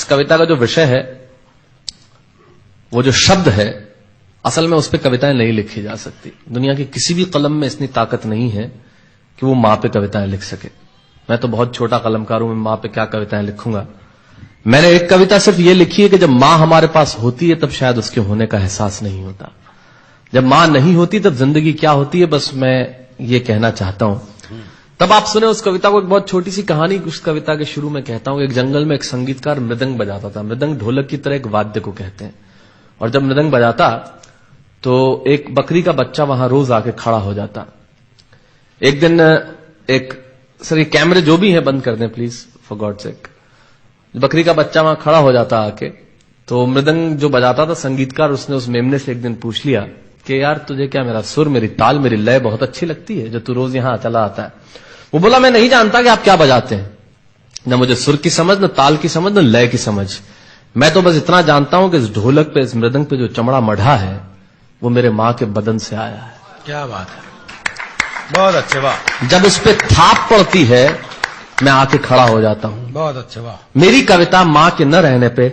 इस कविता का जो विषय है, वो जो शब्द है, असल में उस पर कविताएं नहीं लिखी जा सकती। दुनिया की किसी भी कलम में इतनी ताकत नहीं है कि वो मां पे कविताएं लिख सके। मैं तो बहुत छोटा कलमकार हूं, मैं मां पे क्या कविताएं लिखूंगा। मैंने एक कविता सिर्फ ये लिखी है कि जब मां हमारे पास होती है तब शायद उसके होने का एहसास नहीं होता। जब मां नहीं होती तब जिंदगी क्या होती है, बस मैं ये कहना चाहता हूं। तब आप सुने उस कविता को। एक बहुत छोटी सी कहानी उस कविता के शुरू में कहता हूं। एक जंगल में एक संगीतकार मृदंग बजाता था। मृदंग ढोलक की तरह एक वाद्य को कहते हैं। और जब मृदंग बजाता तो एक बकरी का बच्चा वहां रोज आके खड़ा हो जाता। एक दिन सर ये कैमरे जो भी हैं बंद कर दें प्लीज, फॉर गॉड सेक। बकरी का बच्चा वहां खड़ा हो जाता आके, तो मृदंग जो बजाता था संगीतकार, उसने उस मेमने से एक दिन पूछ लिया कि यार तुझे क्या मेरा सुर, मेरी ताल, मेरी लय बहुत अच्छी लगती है जो तू रोज यहां चला आता है। वो बोला मैं नहीं जानता कि आप क्या बजाते हैं, न मुझे सुर की समझ, न ताल की समझ, न लय की समझ। मैं तो बस इतना जानता हूं कि इस ढोलक पे, इस मृदंग पे जो चमड़ा मढ़ा है वो मेरे मां के बदन से आया है। क्या बात है, बहुत अच्छे, वाह। जब उस पे थाप पड़ती है मैं आके खड़ा हो जाता हूं। बहुत अच्छे, वाह। मेरी कविता मां के न रहने पे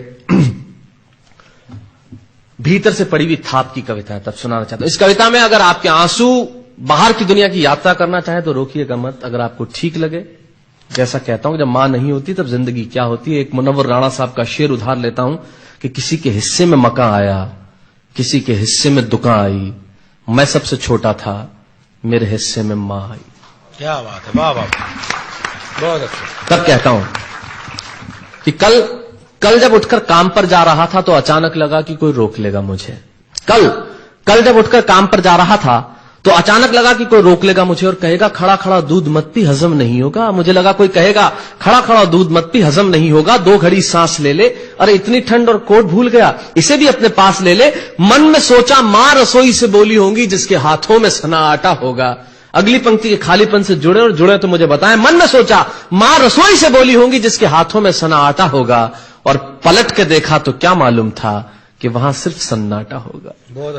भीतर से पड़ी हुई थाप की कविता है, तब सुनाना चाहता हूं। इस कविता में अगर आपके आंसू बाहर की दुनिया की यात्रा करना चाहे तो रोकिएगा मत। अगर आपको ठीक लगे, जैसा कहता हूं जब मां नहीं होती तब जिंदगी क्या होती है। एक मुनव्वर राणा साहब का शेर उधार लेता हूं कि किसी के हिस्से में मकान आया, किसी के हिस्से में दुकान आई, मैं सबसे छोटा था, मेरे हिस्से में मां आई। क्या बात है, वाह वाह, बहुत अच्छा। तब कहता हूं कि कल जब उठकर काम पर जा रहा था तो अचानक लगा कि कोई रोक लेगा मुझे। कल जब उठकर काम पर जा रहा था तो अचानक लगा कि कोई रोक लेगा मुझे और कहेगा खड़ा खड़ा दूध मत पी, हजम नहीं होगा। मुझे लगा कोई कहेगा खड़ा खड़ा दूध मत पी, हजम नहीं होगा। 2 घड़ी सांस ले ले, अरे इतनी ठंड और कोट भूल गया, इसे भी अपने पास ले ले। मन में सोचा मां रसोई से बोली होंगी जिसके हाथों में सना आटा होगा। अगली पंक्ति के खालीपन से जुड़े और जुड़े तो मुझे बताएं। मन में सोचा मां रसोई से बोली होंगी जिसके हाथों में सना आटा होगा, और पलट के देखा तो क्या मालूम था कि वहां सिर्फ सन्नाटा होगा।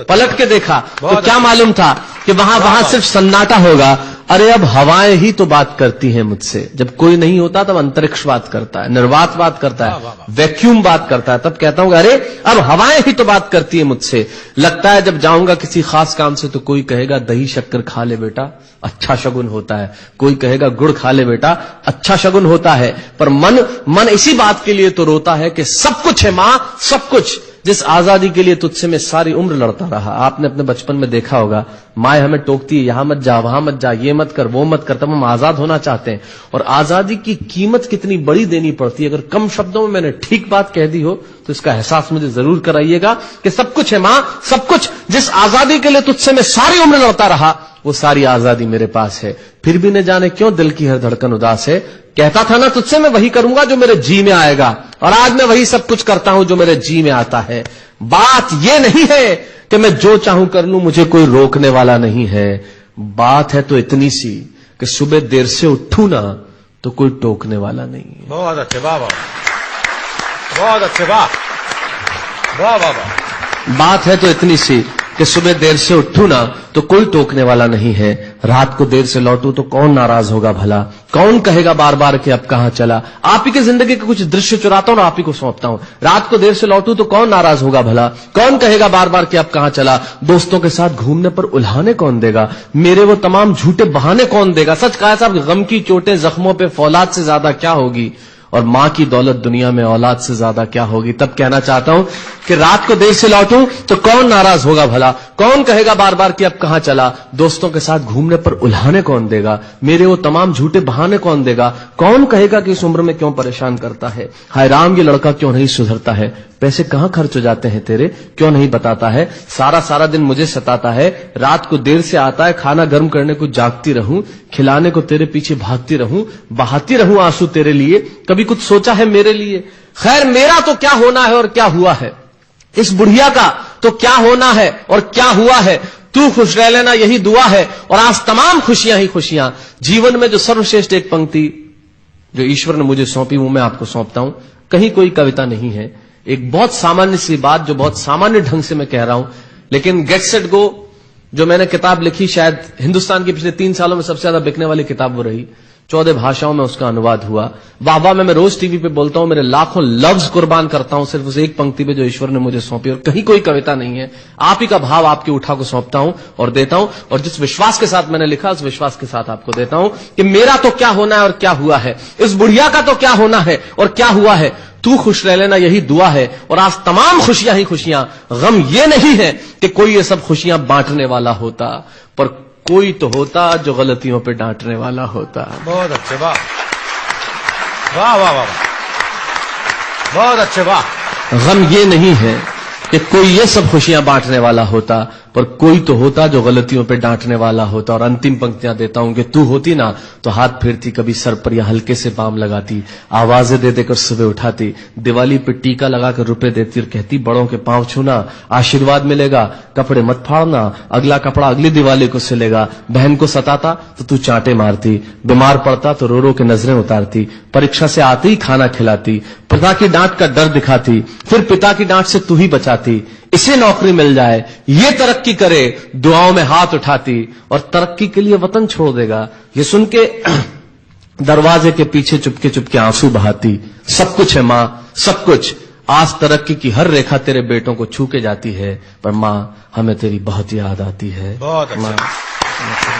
पलट के देखा तो क्या मालूम था कि वहां सिर्फ सन्नाटा होगा। अरे अब हवाएं ही तो बात करती हैं मुझसे। जब कोई नहीं होता तब अंतरिक्ष बात करता है, निर्वात बात करता है, वैक्यूम बात करता है। तब कहता हूं अरे अब हवाएं ही तो बात करती है मुझसे। लगता है जब जाऊंगा किसी खास काम से तो कोई कहेगा दही शक्कर खा ले बेटा, अच्छा शगुन होता है। कोई कहेगा गुड़ खा ले बेटा, अच्छा शगुन होता है। पर मन इसी बात के लिए तो रोता है कि सब कुछ है मां, सब कुछ, जिस आजादी के लिए तुझसे मैं सारी उम्र लड़ता रहा। आपने अपने बचपन में देखा होगा, माए हमें टोकती है, यहां मत जा, वहां मत जा, ये मत कर, वो मत कर। तब हम आजाद होना चाहते हैं, और आजादी की कीमत कितनी बड़ी देनी पड़ती है। अगर कम शब्दों में मैंने ठीक बात कह दी हो तो इसका एहसास मुझे जरूर कराइएगा कि सब कुछ है मां, सब कुछ, जिस आजादी के लिए तुझसे मैं सारी उम्र लड़ता रहा वो सारी आजादी मेरे पास है। फिर भी न जाने क्यों दिल की हर धड़कन उदास है। कहता था ना तुझसे मैं वही करूंगा जो मेरे जी में आएगा, और आज मैं वही सब कुछ करता हूं जो मेरे जी में आता है। बात यह नहीं है कि मैं जो चाहूं कर लूं, मुझे कोई रोकने वाला नहीं है। बात है तो इतनी सी कि सुबह देर से उठूं ना तो कोई टोकने वाला नहीं है। बहुत अच्छे, वाह वाह, बहुत अच्छे, वाह वाह वाह वाह। बात है तो इतनी सी कि सुबह देर से उठूं ना तो कोई टोकने वाला नहीं है। रात को देर से लौटूं तो कौन नाराज होगा भला, कौन कहेगा बार बार कि अब कहां चला। आप ही के जिंदगी के कुछ दृश्य चुराता हूं और आप ही को सौंपता हूं। रात को देर से लौटूं तो कौन नाराज होगा भला, कौन कहेगा बार बार कि अब कहां चला। दोस्तों के साथ घूमने पर उल्हाने कौन देगा, मेरे वो तमाम झूठे बहाने कौन देगा। सच कहा साहब, गम की चोटें जख्मों पे फौलाद से ज्यादा क्या होगी, और मां की दौलत दुनिया में औलाद से ज्यादा क्या होगी। तब कहना चाहता हूं कि रात को देर से लौटूं तो कौन नाराज होगा भला, कौन कहेगा बार बार कि अब कहां चला। दोस्तों के साथ घूमने पर उल्हाने कौन देगा, मेरे वो तमाम झूठे बहाने कौन देगा। कौन कहेगा कि इस उम्र में क्यों परेशान करता है। हाय राम, ये लड़का क्यों नहीं सुधरता है। पैसे कहां खर्च हो जाते हैं तेरे, क्यों नहीं बताता है। सारा दिन मुझे सताता है, रात को देर से आता है, खाना गर्म करने को जागती रहूं, खिलाने को तेरे पीछे भागती रहूं, बहाती रहूं आंसू तेरे लिए। कभी कुछ सोचा है मेरे लिए। खैर मेरा तो क्या होना है और क्या हुआ है, इस बुढ़िया का तो क्या होना है और क्या हुआ है। तू खुश रह लेना यही दुआ है, और आज तमाम खुशियां ही खुशियां। जीवन में जो सर्वश्रेष्ठ एक पंक्ति जो ईश्वर ने मुझे सौंपी वो मैं आपको सौंपता हूं। कहीं कोई कविता नहीं है, एक बहुत सामान्य सी बात जो बहुत सामान्य ढंग से मैं कह रहा हूं, लेकिन गेट सेट गो जो मैंने किताब लिखी, शायद हिंदुस्तान के पिछले 3 सालों में सबसे ज्यादा बिकने वाली किताब वो रही। 14 भाषाओं में उसका अनुवाद हुआ। वाह वाह में मैं रोज टीवी पे बोलता हूं, मेरे लाखों लफ्ज कुर्बान करता हूं सिर्फ उस एक पंक्ति पे जो ईश्वर ने मुझे सौंपी, और कहीं कोई कविता नहीं है, आप ही का भाव आपकी उठा को सौंपता हूं और देता हूं, और जिस विश्वास के साथ मैंने लिखा उस विश्वास के साथ आपको देता हूं कि मेरा तो क्या होना है और क्या हुआ है, इस बुढ़िया का तो क्या होना है और क्या हुआ है, तू खुश रह लेना यही दुआ है। और आज तमाम खुशियां ही खुशियां, गम ये नहीं है कि कोई ये सब खुशियां बांटने वाला होता, पर कोई तो होता जो गलतियों पे डांटने वाला होता। बहुत अच्छे, वाह वाह वाह वाह, बहुत अच्छे, वाह। गम ये नहीं है कि कोई ये सब खुशियां बांटने वाला होता, पर कोई तो होता जो गलतियों पे डांटने वाला होता। और अंतिम पंक्तियां देता हूं कि तू होती ना तो हाथ फेरती कभी सर पर या हल्के से बाम लगाती, आवाजें दे देकर सुबह उठाती, दिवाली पे टीका लगाकर रुपए देती और कहती बड़ों के पांव छूना आशीर्वाद मिलेगा, कपड़े मत फाड़ना अगला कपड़ा अगली दिवाली को सिलेगा, बहन को सताता तो तू चांटे मारती, बीमार पड़ता तो रो रो के नजरें उतारती, परीक्षा से आते ही खाना खिलाती, पिता की डांट का डर दिखाती, फिर पिता की डांट से तू ही बचाती, इसे नौकरी मिल जाए ये तरक्की करे दुआओं में हाथ उठाती, और तरक्की के लिए वतन छोड़ देगा ये सुन के दरवाजे के पीछे चुपके चुपके आंसू बहाती। सब कुछ है मां, सब कुछ, आज तरक्की की हर रेखा तेरे बेटों को छू के जाती है, पर मां हमें तेरी बहुत याद आती है। बहुत अच्छा।